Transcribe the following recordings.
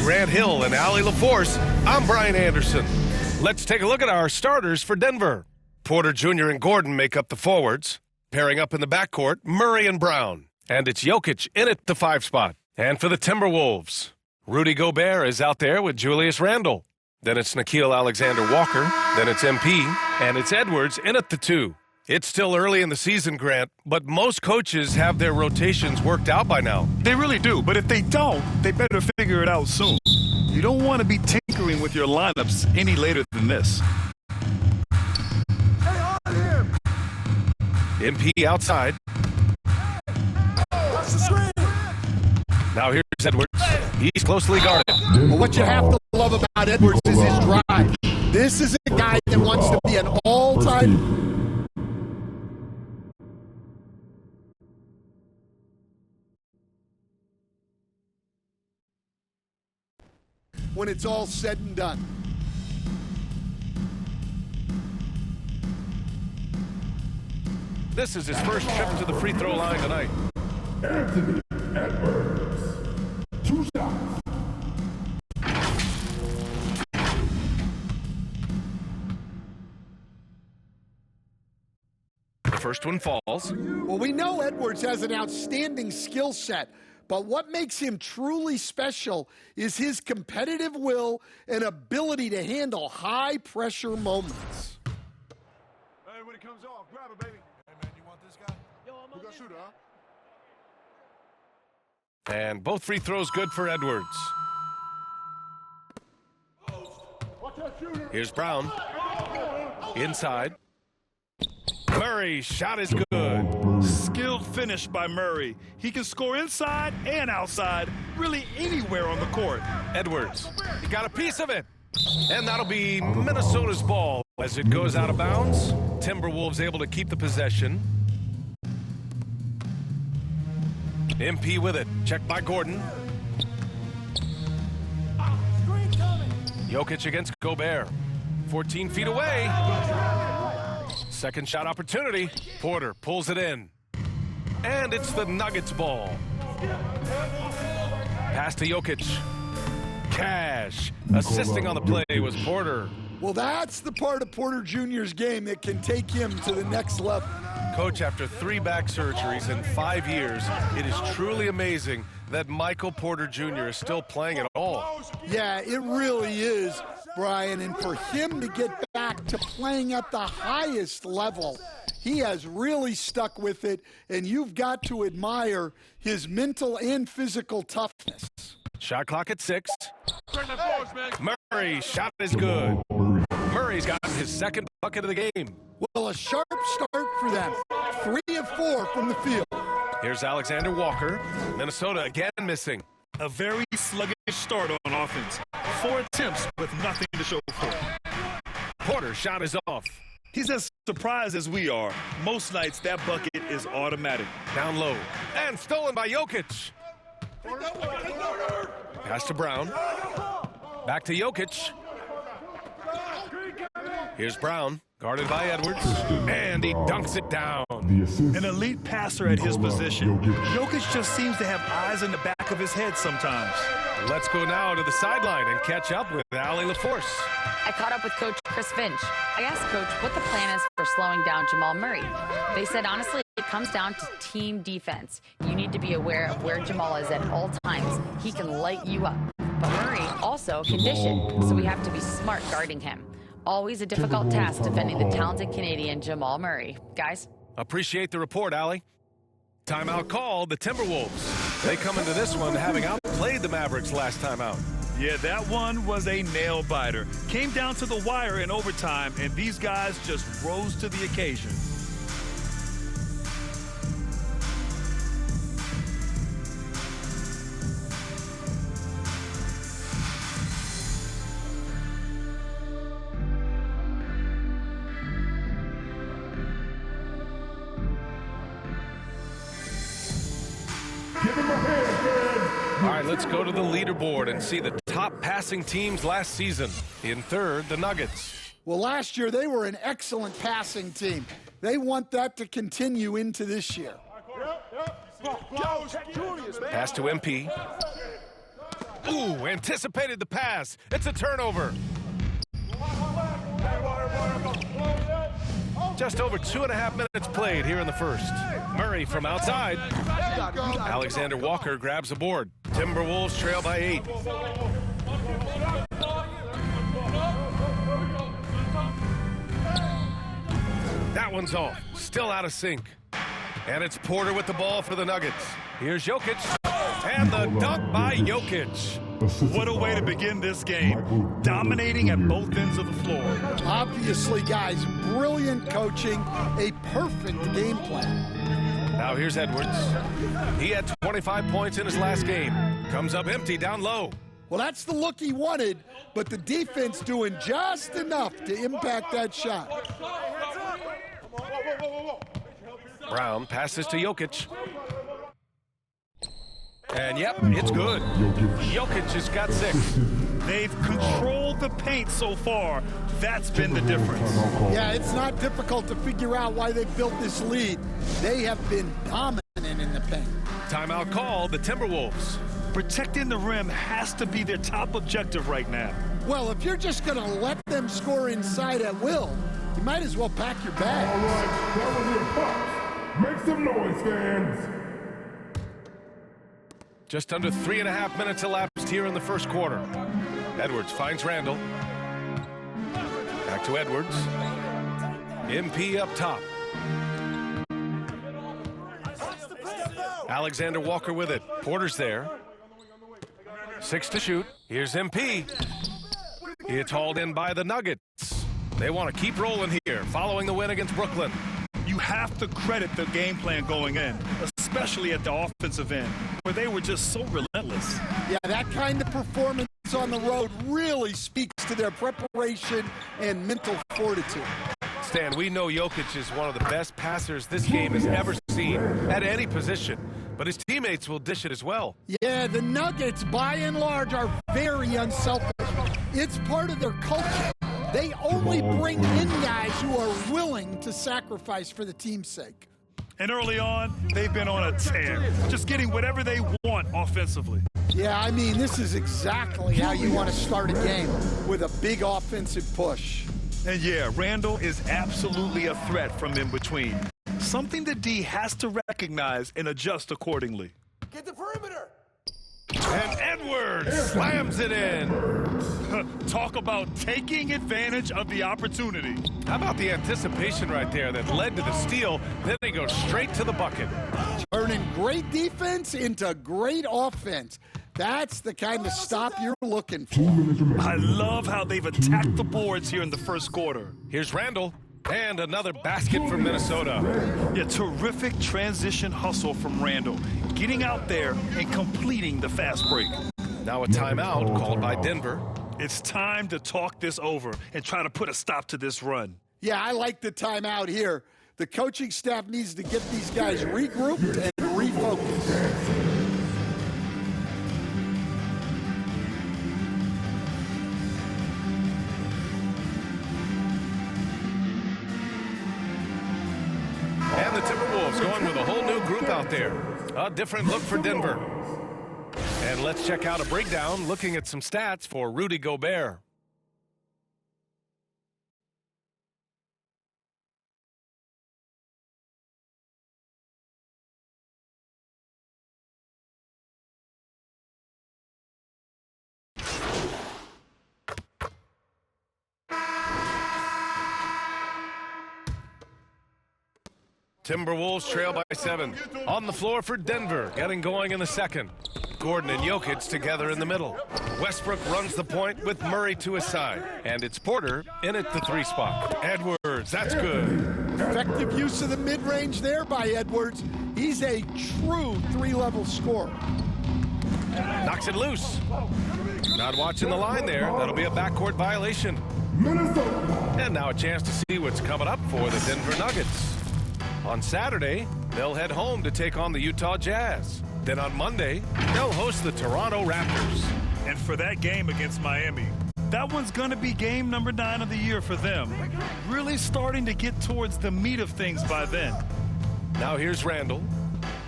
Grant Hill and Allie LaForce, I'm Brian Anderson. Let's take a look at our starters for Denver. Porter Jr. and Gordon make up the forwards. Pairing up in the backcourt, Murray and Brown. And it's Jokic in at the 5 spot. And for the Timberwolves, Rudy Gobert is out there with Julius Randle. Then it's Nickeil Alexander-Walker. Then it's MP. And it's Edwards in at the 2. It's still early in the season, Grant, but most coaches have their rotations worked out by now. They really do, but if they don't, they better figure it out soon. You don't want to be tinkering with your lineups any later than this. MP outside. Now here's Edwards. He's closely guarded. Well, what you have to love about Edwards is his drive. This is a guy that wants to be an all-time... when it's all said and done. This is his first trip to the free throw line tonight. Anthony Edwards, 2 shots. The first one falls. Well, we know Edwards has an outstanding skill set, but what makes him truly special is his competitive will and ability to handle high-pressure moments. Hey, when it comes off, grab it, baby. Hey, man, you want this guy? Yo, I'm gonna shoot, huh? And both free throws good for Edwards. Here's Brown. Inside. Murray's shot is good. Skilled finish by Murray. He can score inside and outside, really anywhere on the court. Edwards, he got a piece of it. And that'll be Minnesota's ball as it goes out of bounds. Timberwolves able to keep the possession. MP with it. Checked by Gordon. Jokic against Gobert. 14 feet away. Second shot opportunity. Porter pulls it in. And it's the Nuggets ball. Pass to Jokic. Cash. Assisting on the play was Porter. Well, that's the part of Porter Jr.'s game that can take him to the next level. Coach, after 3 back surgeries in 5 years, it is truly amazing that Michael Porter Jr. is still playing at all. Yeah, it really is, Brian. And for him to get back to playing at the highest level, he has really stuck with it, and you've got to admire his mental and physical toughness. Shot clock at 6. Murray, shot is good. Murray's gotten his second bucket of the game. Well, a sharp start for them. 3 of 4 from the field. Here's Alexander Walker. Minnesota again missing. A very sluggish start on offense. 4 attempts with nothing to show for it. Porter's shot is off. He's as surprised as we are. Most nights, that bucket is automatic. Down low. And stolen by Jokic. Pass to Brown. Back to Jokic. Here's Brown, guarded by Edwards. And he dunks it down. An elite passer at his position. Jokic just seems to have eyes in the back of his head sometimes. Let's go now to the sideline and catch up with Allie LaForce. I caught up with Coach Chris Finch. I asked Coach what the plan is for slowing down Jamal Murray. They said, honestly, it comes down to team defense. You need to be aware of where Jamal is at all times. He can light you up. But Murray also conditioned, so we have to be smart guarding him. Always a difficult task defending the talented Canadian Jamal Murray. Guys? Appreciate the report, Allie. Timeout called the Timberwolves. They come into this one having outplayed the Mavericks last time out. Yeah, that one was a nail-biter. Came down to the wire in overtime, and these guys just rose to the occasion. All right, let's go to the leaderboard and see the top passing teams last season. In third, the Nuggets. Well, last year they were an excellent passing team. They want that to continue into this year. Pass to MP. Ooh, anticipated the pass. It's a turnover. Just over 2.5 minutes played here in the first. Murray from outside. Alexander Walker grabs the board. Timberwolves trail by 8. That one's off. Still out of sync. And it's Porter with the ball for the Nuggets. Here's Jokic. And the dunk by Jokic. What a way to begin this game. Dominating at both ends of the floor. Obviously, guys, brilliant coaching, a perfect game plan. Now here's Edwards. He had 25 points in his last game. Comes up empty down low. Well, that's the look he wanted, but the defense doing just enough to impact that shot. Brown passes to Jokic. And yep, it's good. Jokic has got 6. They've controlled the paint so far. That's been the difference. Yeah, it's not difficult to figure out why they built this lead. They have been dominant in the paint. Timeout call, the Timberwolves. Protecting the rim has to be their top objective right now. Well, if you're just going to let them score inside at will, you might as well pack your All bags. right, that was your Bucks. Make some noise, fans. Just under 3.5 minutes elapsed here in the first quarter. Edwards finds Randall. Back to Edwards. MP up top. Alexander Walker with it. Porter's there. 6 to shoot. Here's MP. It's hauled in by the Nuggets. They want to keep rolling here, following the win against Brooklyn. You have to credit the game plan going in, especially at the offensive end, where they were just so relentless. Yeah, that kind of performance on the road really speaks to their preparation and mental fortitude. Stan, we know Jokic is one of the best passers this game has ever seen at any position, but his teammates will dish it as well. Yeah, the Nuggets, by and large, are very unselfish. It's part of their culture. They only bring in guys who are willing to sacrifice for the team's sake. And early on, they've been on a tear, just getting whatever they want offensively. Yeah, I mean, this is exactly how you want to start a game, with a big offensive push. And yeah, Randall is absolutely a threat from in between. Something that D has to recognize and adjust accordingly. Get the perimeter. And Edwards slams it in. Talk about taking advantage of the opportunity. How about the anticipation right there that led to the steal? Then he goes straight to the bucket. Turning great defense into great offense. That's the kind of stop you're looking for. I love how they've attacked the boards here in the first quarter. Here's Randall. And another basket for Minnesota. Yeah, terrific transition hustle from Randall, getting out there and completing the fast break. Now a timeout called by Denver. It's time to talk this over and try to put a stop to this run. Yeah, I like the timeout here. The coaching staff needs to get these guys regrouped and refocused. And the Timberwolves going with a whole new group out there. A different look for Denver. And let's check out a breakdown looking at some stats for Rudy Gobert. Timberwolves trail by 7. On the floor for Denver, getting going in the second. Gordon and Jokic together in the middle. Westbrook runs the point with Murray to his side. And it's Porter in at the 3 spot. Edwards, that's good. Effective use of the mid-range there by Edwards. He's a true 3-level scorer. Knocks it loose. Not watching the line there. That'll be a backcourt violation. And now a chance to see what's coming up for the Denver Nuggets. On Saturday, they'll head home to take on the Utah Jazz. Then on Monday, they'll host the Toronto Raptors. And for that game against Miami, that one's going to be game number 9 of the year for them. Really starting to get towards the meat of things by then. Now here's Randall.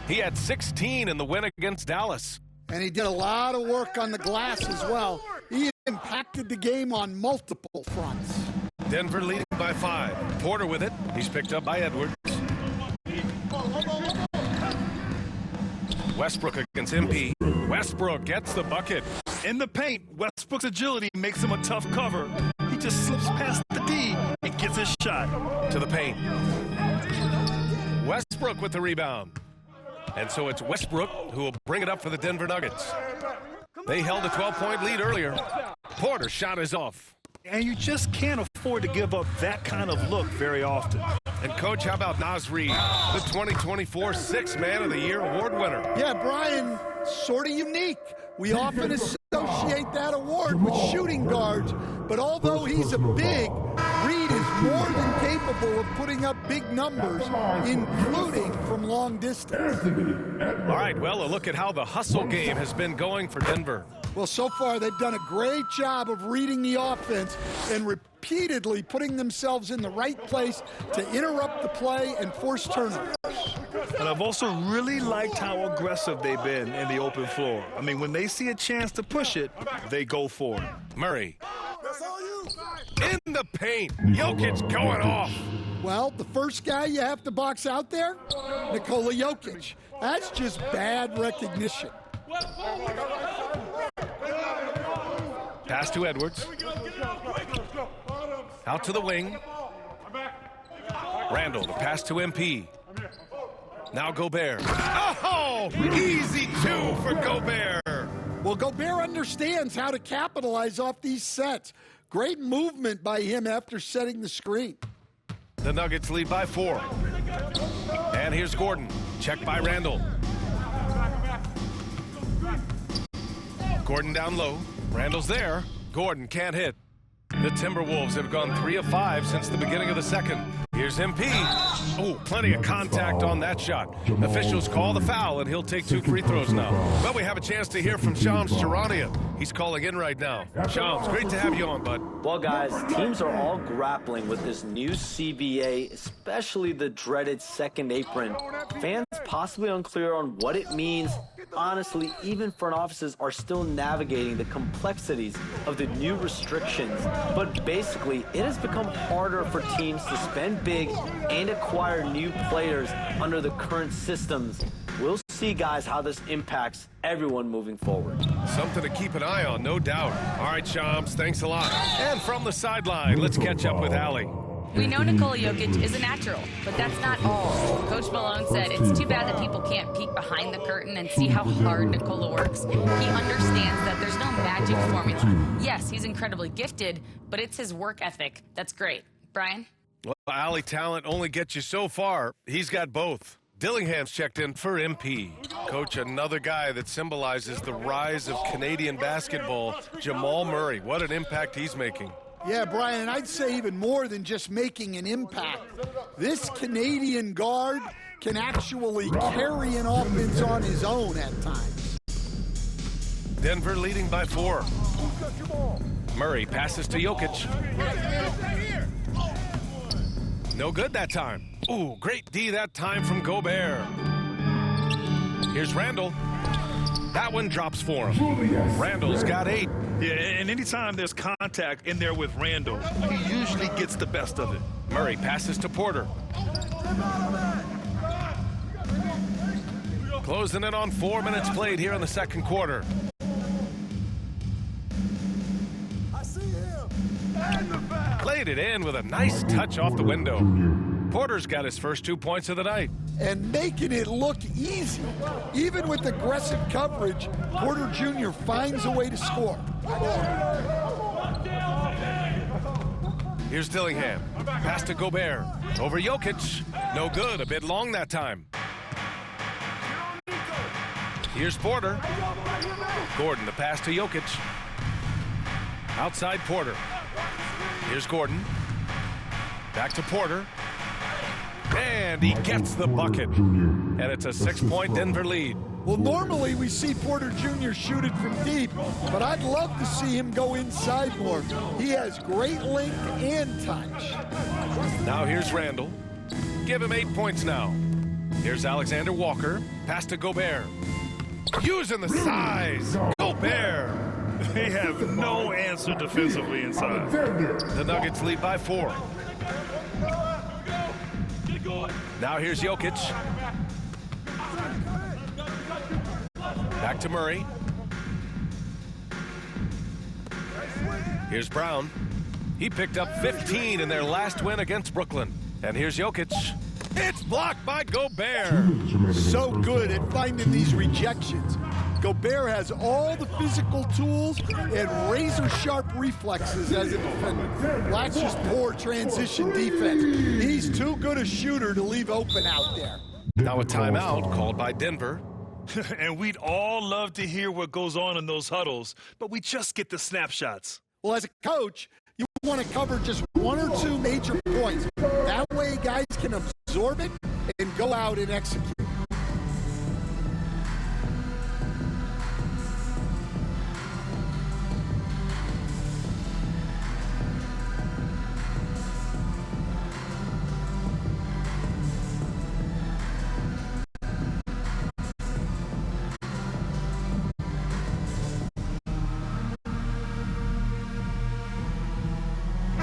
He had 16 in the win against Dallas. And he did a lot of work on the glass as well. He impacted the game on multiple fronts. Denver leading by 5. Porter with it. He's picked up by Edwards. Westbrook against MP. Westbrook gets the bucket. In the paint, Westbrook's agility makes him a tough cover. He just slips past the D and gets his shot. To the paint. Westbrook with the rebound. And so it's Westbrook who will bring it up for the Denver Nuggets. They held a 12-point lead earlier. Porter's shot is off. And you just can't afford to give up that kind of look very often. And, Coach, how about Naz Reid, the 2024 Sixth Man of the Year award winner? Yeah, Brian, sort of unique. We often associate that award with shooting guards, but although he's a big, Reid is more than capable of putting up big numbers, including from long distance. All right, well, a look at how the hustle game has been going for Denver. Well, so far they've done a great job of reading the offense and repeatedly putting themselves in the right place to interrupt the play and force turnovers. And I've also really liked how aggressive they've been in the open floor. I mean, when they see a chance to push it, they go for it. Murray. In the paint. Jokic going off. Well, the first guy you have to box out there, Nikola Jokic. That's just bad recognition. Pass to Edwards. Out to the wing. Randall, the pass to MP. Now Gobert. Oh, easy 2 for Gobert. Well, Gobert understands how to capitalize off these sets. Great movement by him after setting the screen. The Nuggets lead by 4. And here's Gordon. Checked by Randall. Gordon down low. Randall's there. Gordon can't hit. The Timberwolves have gone 3 of 5 since the beginning of the second. Here's MP. Oh, plenty of contact on that shot. Officials call the foul, and he'll take 2 free throws now. Well, we have a chance to hear from Shams Charania. He's calling in right now. Shams, great to have you on, bud. Well, guys, teams are all grappling with this new CBA, especially the dreaded second apron. Fans possibly unclear on what it means. Honestly, even front offices are still navigating the complexities of the new restrictions. But basically, it has become harder for teams to spend big and acquire new players under the current systems. We'll see, guys, how this impacts everyone moving forward. Something to keep an eye on, no doubt. All right, Shams, thanks a lot. And from the sideline, let's catch up with Allie. We know Nikola Jokic is a natural, but that's not all. Coach Malone said it's too bad that people can't peek behind the curtain and see how hard Nikola works. He understands that there's no magic formula. Yes, he's incredibly gifted, but it's his work ethic that's great. Brian? Well, Allie, talent only gets you so far. He's got both. Dillingham's checked in for MP. Coach, another guy that symbolizes the rise of Canadian basketball, Jamal Murray. What an impact he's making. Yeah, Brian, and I'd say even more than just making an impact. This Canadian guard can actually carry an offense on his own at times. Denver leading by 4. Murray passes to Jokic. No good that time. Ooh, great D that time from Gobert. Here's Randall. That one drops for him. Randall's got 8. Yeah, and anytime there's contact in there with Randall, he usually gets the best of it. Murray passes to Porter. Closing in on 4 minutes played here in the second quarter. Played it in with a nice touch off the window. Porter's got his first 2 points of the night. And making it look easy. Even with aggressive coverage, Porter Jr. finds a way to score. Here's Dillingham. Pass to Gobert. Over Jokic. No good. A bit long that time. Here's Porter. Gordon, the pass to Jokic. Outside Porter. Here's Gordon. Back to Porter. And he gets the bucket. And it's a 6-point Denver lead. Well, normally we see Porter Jr. shoot it from deep, but I'd love to see him go inside more. He has great length and touch. Now here's Randall. Give him 8 points now. Here's Alexander Walker. Pass to Gobert. Using the size. Gobert. They have no answer defensively inside. The Nuggets lead by 4. Now here's Jokic. Back to Murray. Here's Brown. He picked up 15 in their last win against Brooklyn. And here's Jokic. It's blocked by Gobert. So good at finding these rejections. Gobert has all the physical tools and razor-sharp reflexes as a defender. That's just poor transition defense. He's too good a shooter to leave open out there. Now a timeout called by Denver. And we'd all love to hear what goes on in those huddles, but we just get the snapshots. Well, as a coach, you want to cover just 1 or 2 major points. That way guys can absorb it and go out and execute.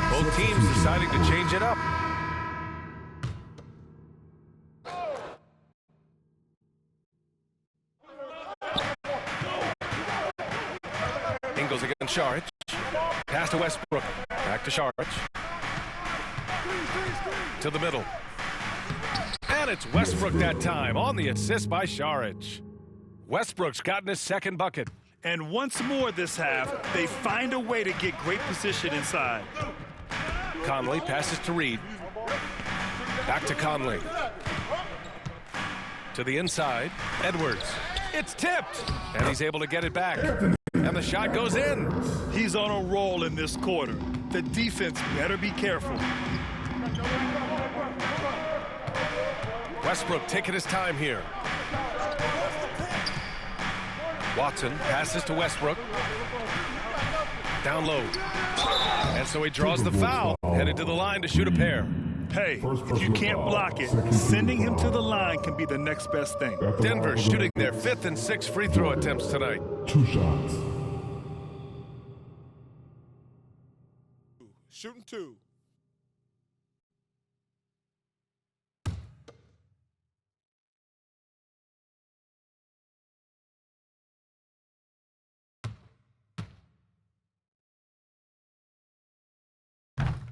Both teams deciding to change it up. Ingles against Saric. Pass to Westbrook. Back to Saric. To the middle. And it's Westbrook that time on the assist by Saric. Westbrook's gotten his second bucket. And once more this half, they find a way to get great position inside. Conley passes to Reed. Back to Conley. To the inside. Edwards. It's tipped. And he's able to get it back. And the shot goes in. He's on a roll in this quarter. The defense better be careful. Westbrook taking his time here. Watson passes to Westbrook. Down low. And so he draws the foul. Headed to the line to shoot a pair. Hey, if you can't block it, sending him to the line can be the next best thing. Denver shooting their 5th and 6th free throw attempts tonight. 2 shots. Shooting 2.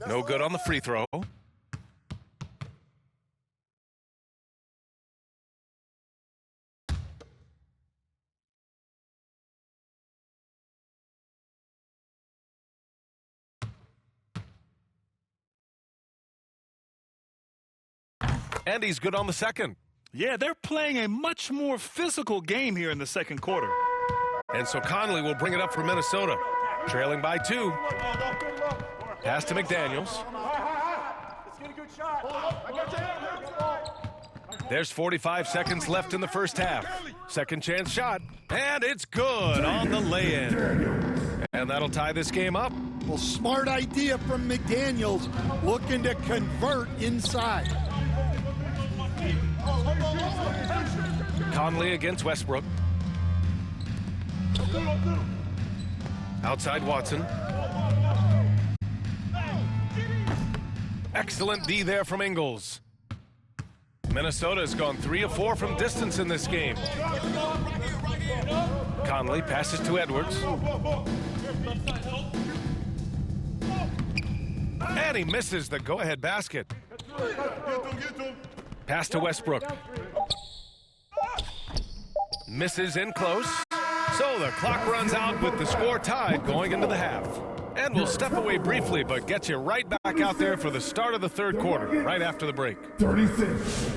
No good on the free throw. And he's good on the second. Yeah, they're playing a much more physical game here in the second quarter. And so Conley will bring it up for Minnesota. Trailing by 2. Pass to McDaniels. There's 45 seconds left in the first half. Second chance shot. And it's good on the lay-in. And that'll tie this game up. Well, smart idea from McDaniels, looking to convert inside. Conley against Westbrook. Outside Watson. Excellent D there from Ingles. Minnesota has gone 3 of 4 from distance in this game. Conley passes to Edwards. And he misses the go-ahead basket. Pass to Westbrook. Misses in close. So the clock runs out with the score tied going into the half. And we'll step away briefly, but get you right back out there for the start of the third quarter, right after the break. 36.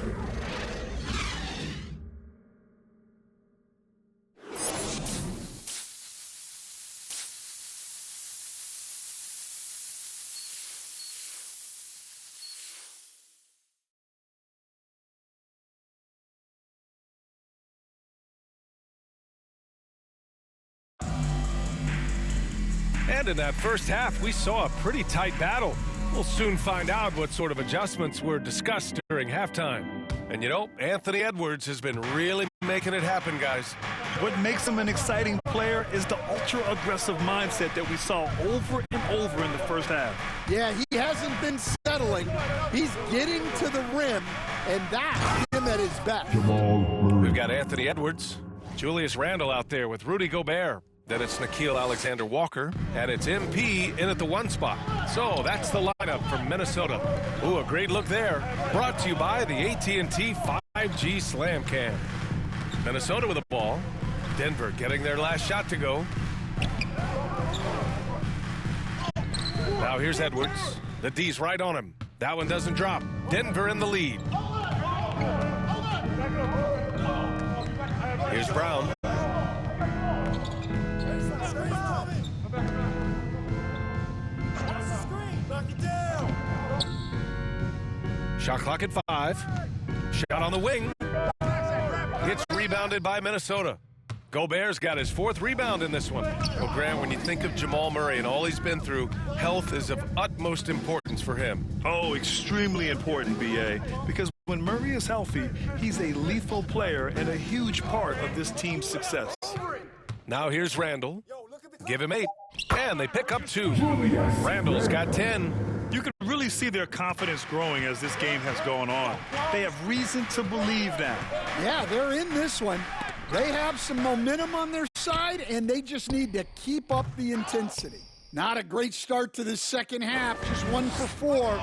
And in that first half, we saw a pretty tight battle. We'll soon find out what sort of adjustments were discussed during halftime. And you know, Anthony Edwards has been really making it happen, guys. What makes him an exciting player is the ultra-aggressive mindset that we saw over and over in the first half. Yeah, he hasn't been settling. He's getting to the rim, and that's him at his best. We've got Anthony Edwards, Julius Randle out there with Rudy Gobert. Then it's Nickeil Alexander-Walker, and it's MP in at the 1 spot. So that's the lineup from Minnesota. Ooh, a great look there. Brought to you by the AT&T 5G Slam Cam. Minnesota with the ball. Denver getting their last shot to go. Now here's Edwards. The D's right on him. That one doesn't drop. Denver in the lead. Here's Brown. Shot clock at 5. Shot on the wing. It's rebounded by Minnesota. Gobert's got his 4th rebound in this one. Well, Grant, when you think of Jamal Murray and all he's been through, health is of utmost importance for him. Oh, extremely important, B.A., because when Murray is healthy, he's a lethal player and a huge part of this team's success. Now here's Randle. Give him 8. And they pick up 2. Randle's got 10. You can really see their confidence growing as this game has gone on. They have reason to believe that. Yeah, they're in this one. They have some momentum on their side, and they just need to keep up the intensity. Not a great start to this second half, just 1 for 4.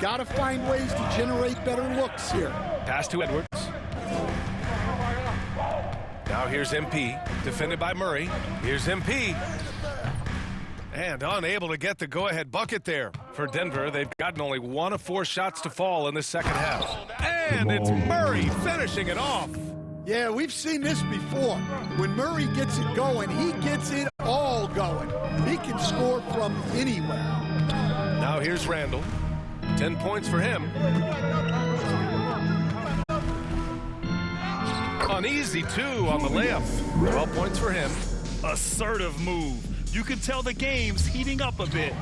Got to find ways to generate better looks here. Pass to Edwards. Now here's MP, defended by Murray. Here's MP. And unable to get the go-ahead bucket there. For Denver, they've gotten only 1 of 4 shots to fall in the second half. And it's Murray finishing it off. Yeah, we've seen this before. When Murray gets it going, he gets it all going. He can score from anywhere. Now here's Randle. 10 points for him. An easy 2 on the layup. 12 points for him. Assertive move. You can tell the game's heating up a bit.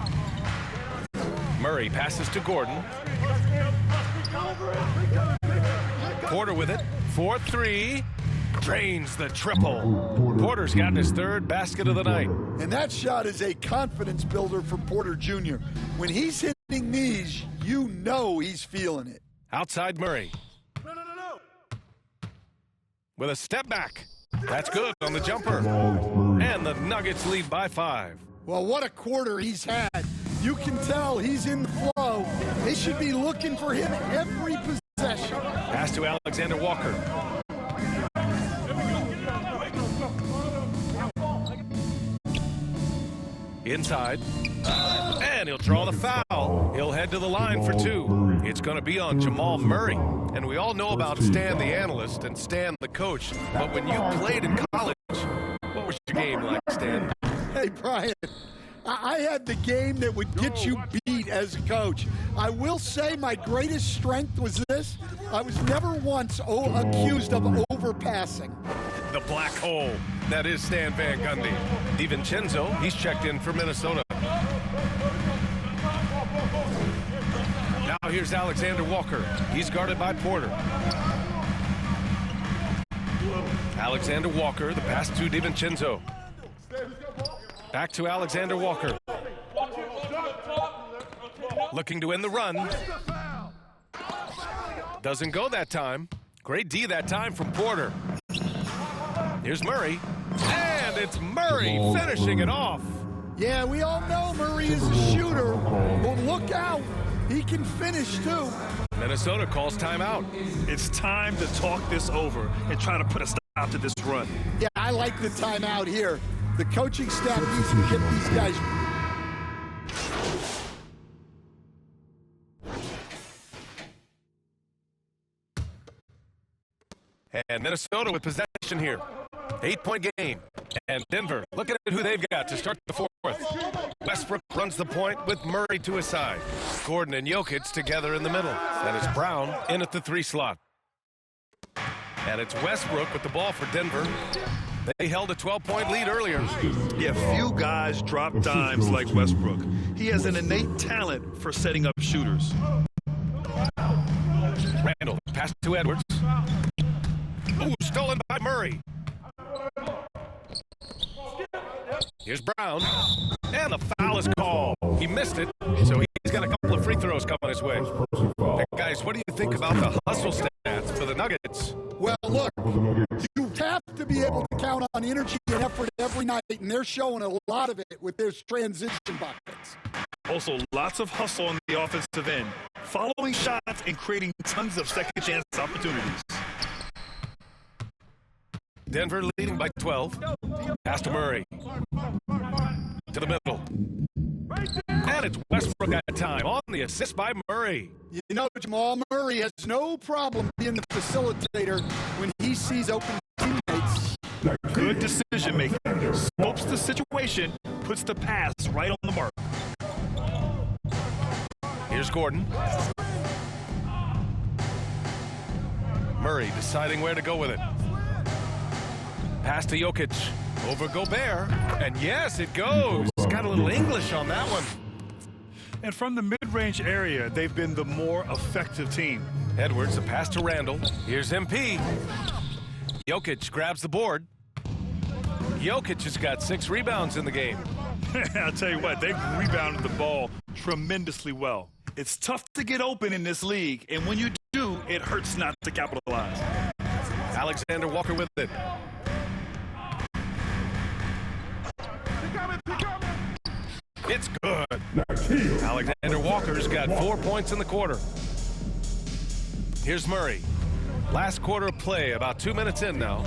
Murray passes to Gordon. Porter with it. 4-3. Drains the triple. Porter's gotten his 3rd basket of the night. And that shot is a confidence builder for Porter Jr. When he's hitting these, you know he's feeling it. Outside Murray. With a step back. That's good on the jumper. And the Nuggets lead by 5. Well, what a quarter he's had. You can tell he's in the flow. They should be looking for him every possession. Pass to Alexander Walker. Inside. And he'll draw the foul. He'll head to the line for 2. It's going to be on Jamal Murray. And we all know about Stan the analyst and Stan the coach. But when you played in college, what was your game like, Stan? Hey, Brian, I had the game that would get you beat as a coach. I will say my greatest strength was this. I was never once accused of overpassing. The black hole. That is Stan Van Gundy. DiVincenzo, he's checked in for Minnesota. Now here's Alexander Walker. He's guarded by Porter. Alexander Walker, the pass to DiVincenzo. Back to Alexander Walker. Looking to win the run. Doesn't go that time. Great D that time from Porter. Here's Murray. And it's Murray finishing it off. Yeah, we all know Murray is a shooter. But look out. He can finish, too. Minnesota calls timeout. It's time to talk this over and try to put a stop to this run. Yeah, I like the timeout here. The coaching staff needs to get these guys. And Minnesota with possession here. 8-point game. And Denver, look at who they've got to start the 4th. Westbrook runs the point with Murray to his side. Gordon and Jokic together in the middle. And it's Brown in at the 3 slot. And it's Westbrook with the ball for Denver. They held a 12-point lead earlier. Yeah, few guys drop dimes like Westbrook. He has an innate talent for setting up shooters. Randle, pass to Edwards. Ooh, stolen by Murray. Here's Brown. And the foul is called. He missed it, so he's got a couple of free throws coming his way. Hey, guys, what do you think about the hustle stats for the Nuggets? Well, look, you have to be able to count on energy and effort every night, and they're showing a lot of it with their transition buckets. Also, lots of hustle on the offensive end, following shots and creating tons of second chance opportunities. Denver leading by 12. Pass to Murray. To the middle. And it's Westbrook at time on the assist by Murray. You know, Jamal Murray has no problem being the facilitator when he sees open teammates. Good decision making. Scopes the situation, puts the pass right on the mark. Here's Gordon. Murray deciding where to go with it. Pass to Jokic. Over Gobert. And yes, it goes. Got a little English on that one. And from the mid-range area, they've been the more effective team. Edwards, a pass to Randall. Here's MP. Jokic grabs the board. Jokic has got 6 rebounds in the game. I'll tell you what, they've rebounded the ball tremendously well. It's tough to get open in this league, and when you do, it hurts not to capitalize. Alexander Walker with it. It's good. Alexander Walker's got 4 points in the quarter. Here's Murray. Last quarter of play, about 2 minutes in now.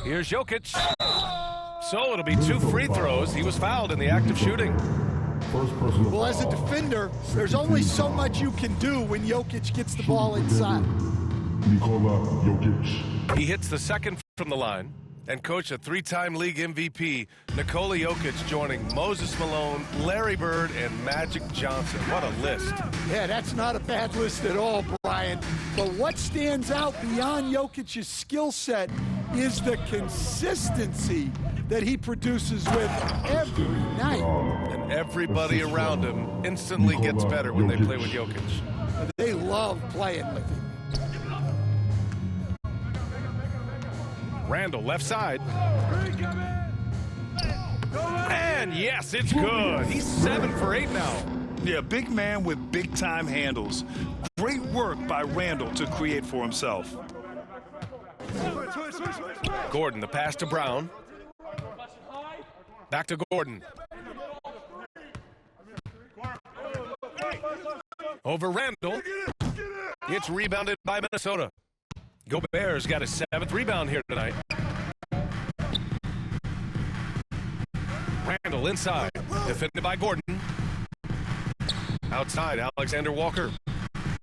Here's Jokic. So it'll be 2 free throws. He was fouled in the act of shooting. Well, as a defender, there's only so much you can do when Jokic gets the ball inside. He hits the second from the line. And coach, a 3-time league MVP, Nikola Jokic joining Moses Malone, Larry Bird, and Magic Johnson. What a list. Yeah, that's not a bad list at all, Brian. But what stands out beyond Jokic's skill set is the consistency that he produces with every night. And everybody around him instantly gets better when they play with Jokic. They love playing with him. Randall, left side. And yes, it's good. He's 7 for 8 now. Yeah, big man with big-time handles. Great work by Randall to create for himself. Gordon, the pass to Brown. Back to Gordon. Over Randall. It's rebounded by Minnesota. Gobert's got his 7th rebound here tonight. Randall inside, defended by Gordon. Outside, Alexander Walker.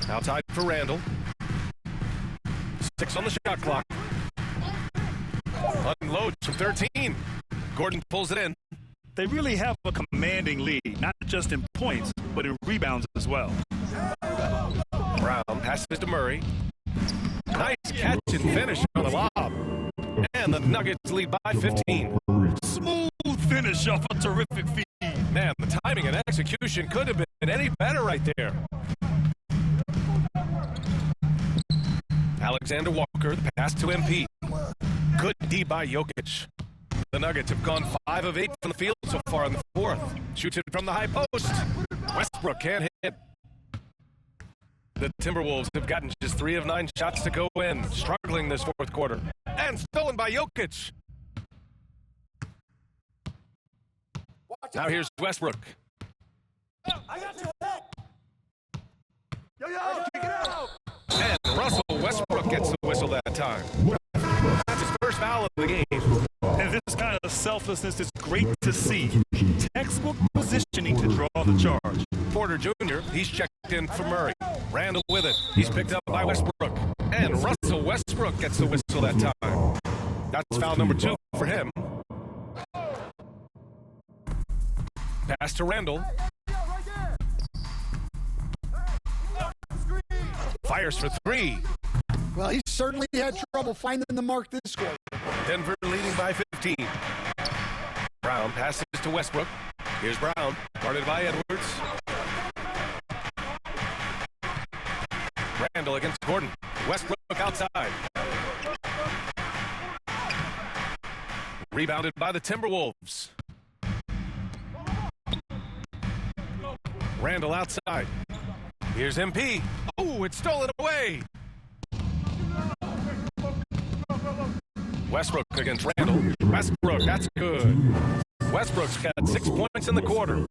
Outside for Randall. 6 on the shot clock. Unloads from 13. Gordon pulls it in. They really have a commanding lead, not just in points, but in rebounds as well. Brown passes to Murray. Nice catch and finish on the lob. And the Nuggets lead by 15. Smooth finish off a terrific feed. Man, the timing and execution could have been any better right there. Alexander Walker, the pass to MP. Good D by Jokic. The Nuggets have gone 5 of 8 from the field so far in the 4th. Shoots it from the high post. Westbrook can't hit. The Timberwolves have gotten just 3 of 9 shots to go in, struggling this 4th quarter. And stolen by Jokic. Now here's Westbrook. And Russell Westbrook gets the whistle that time. That's his first foul of the game. And this kind of selflessness is great to see. Textbook positioning to draw the charge. Porter Jr., he's checked in for Murray. Randall with it. He's picked up by Westbrook. And Russell Westbrook gets the whistle that time. That's foul number 2 for him. Pass to Randall. Fires for 3. Well, he certainly had trouble finding the mark this quarter. Denver leading by 15. Brown passes to Westbrook. Here's Brown, guarded by Edwards. Randall against Gordon. Westbrook outside. Rebounded by the Timberwolves. Randall outside. Here's MP. Oh, it's stolen away. Westbrook against Randall. Westbrook, that's good. Westbrook's got 6 points in the quarter.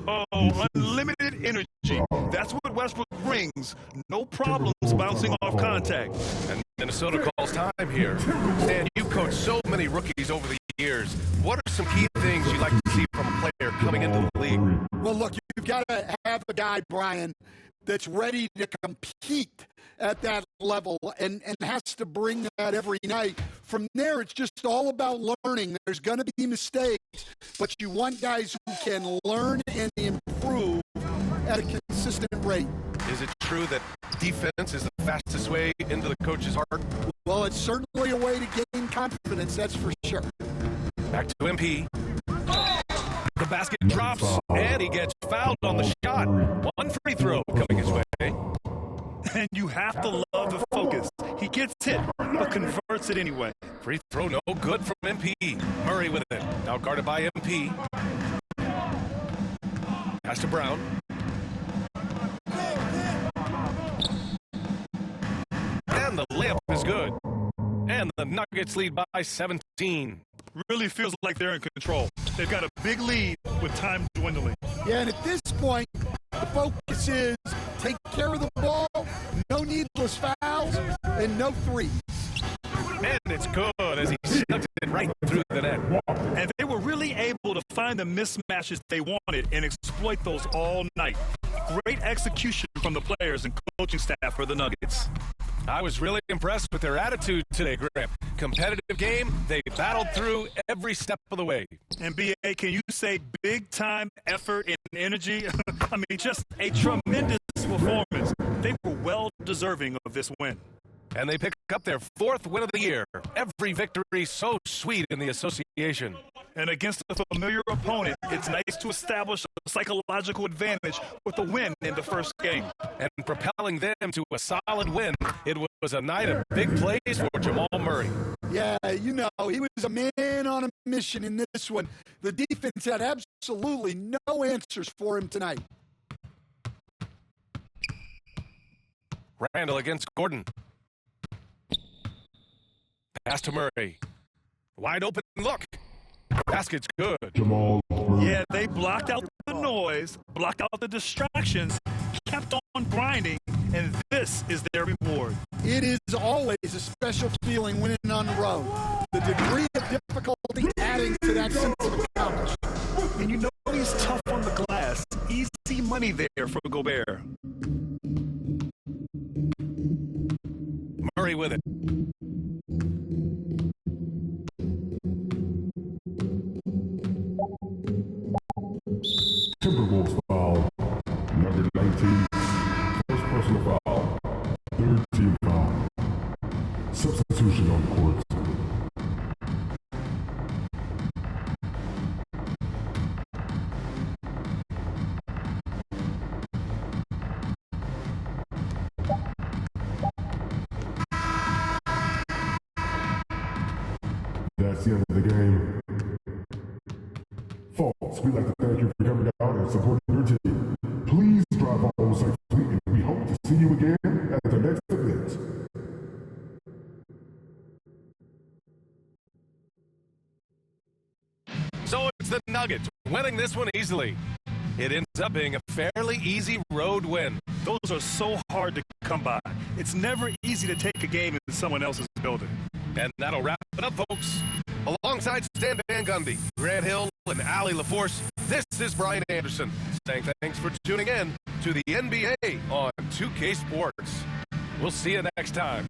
Oh, unlimited energy. That's what Westbrook brings. No problems bouncing off contact. And Minnesota calls time here. Stan, you've coached so many rookies over the years. What are some key things you'd like to see from a player coming into the league? Well, look, you've got to have a guy, Brian, that's ready to compete at that level and has to bring that every night. From there, it's just all about learning. There's going to be mistakes, but you want guys who can learn and improve at a consistent rate. Is it true that defense is the fastest way into the coach's heart? Well, it's certainly a way to gain confidence, that's for sure. Back to MP. The basket drops, and he gets fouled on the shot. One free throw coming his way. And you have to love the focus. He gets hit, but converts it anyway. Free throw no good from MP. Murray with it. Now guarded by MP. Pass to Brown. And the layup is good. And the Nuggets lead by 17. Really feels like they're in control. They've got a big lead with time dwindling. Yeah, and at this point, the focus is take care of the ball, no needless fouls, and no threes. And it's good as he snuck it right through the net. And they were really able to find the mismatches they wanted and exploit those all night. Great execution from the players and coaching staff for the Nuggets. I was really impressed with their attitude today, Grip. Competitive game, they battled through every step of the way. And B.A., can you say big-time effort and energy? I mean, just a tremendous performance. They were well deserving of this win. And they pick up their 4th win of the year. Every victory so sweet in the association. And against a familiar opponent, it's nice to establish a psychological advantage with a win in the first game. And propelling them to a solid win, it was a night of big plays for Jamal Murray. Yeah, you know, he was a man on a mission in this one. The defense had absolutely no answers for him tonight. Randall against Gordon. Pass to Murray. Wide open look. Basket's good. Jamal Murray. Yeah, they blocked out the noise, blocked out the distractions, kept on grinding, and this is their reward. It is always a special feeling winning on the road. The degree of difficulty adding to that sense of accomplishment. And you know he's tough on the glass. Easy money there for Gobert. Murray with it. Timberwolves foul. Number 19. First personal foul. Third team foul. Substitution on the court. That's the end of the game. Folks, we'd like to thank you for coming out and supporting your team. Please drive home safely, and we hope to see you again at the next event. So it's the Nuggets winning this one easily. It ends up being a fairly easy road win. Those are so hard to come by. It's never easy to take a game in someone else's building. And that'll wrap it up, folks. Alongside Stan Van Gundy, Grant Hill, and Ali LaForce, this is Brian Anderson saying thanks for tuning in to the NBA on 2K Sports. We'll see you next time.